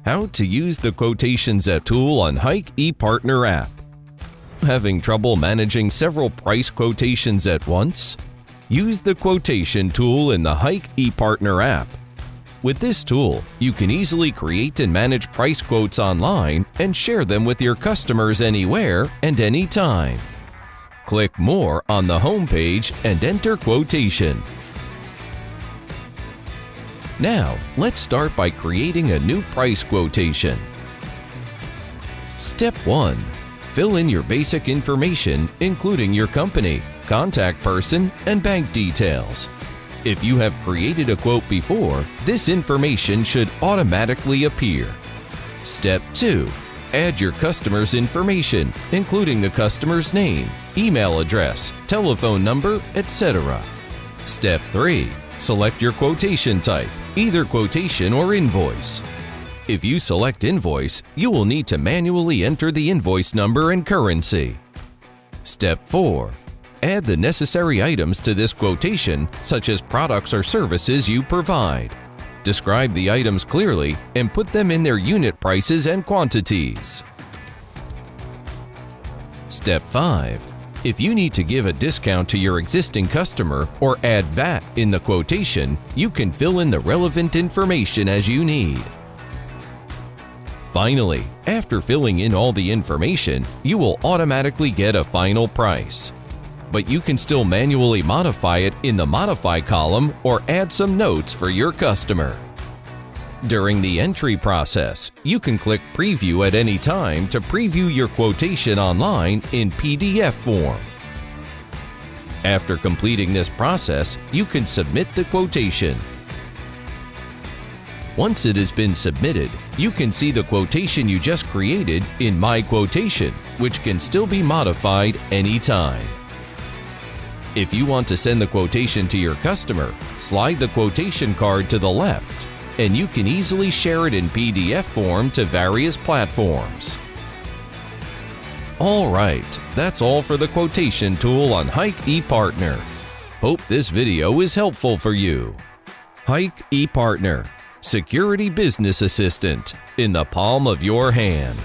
How to use the Quotations tool on Hike ePartner app. Having trouble managing several price quotations at once? Use the Quotation Tool in the Hike ePartner app. With this tool, you can easily create and manage price quotes online and share them with your customers anywhere and anytime. Click More on the home page and enter quotation. Now, let's start by creating a new price quotation. Step 1. Fill in your basic information, including your company, contact person, and bank details. If you have created a quote before, this information should automatically appear. Step 2. Add your customer's information, including the customer's name, email address, telephone number, etc. Step 3. Select your quotation type, either quotation or invoice. If you select invoice, you will need to manually enter the invoice number and currency. Step 4. Add the necessary items to this quotation, such as products or services you provide. Describe the items clearly and put them in their unit prices and quantities. Step 5. If you need to give a discount to your existing customer or add VAT in the quotation, you can fill in the relevant information as you need. Finally, after filling in all the information, you will automatically get a final price. But you can still manually modify it in the Modify column or add some notes for your customer. During the entry process, you can click Preview at any time to preview your quotation online in PDF form. After completing this process, you can submit the quotation. Once it has been submitted, you can see the quotation you just created in My Quotation, which can still be modified anytime. If you want to send the quotation to your customer, slide the quotation card to the left, and you can easily share it in PDF form to various platforms. Alright, that's all for the Quotation Tool on Hike ePartner. Hope this video is helpful for you. Hike ePartner, Security Business Assistant, in the palm of your hand.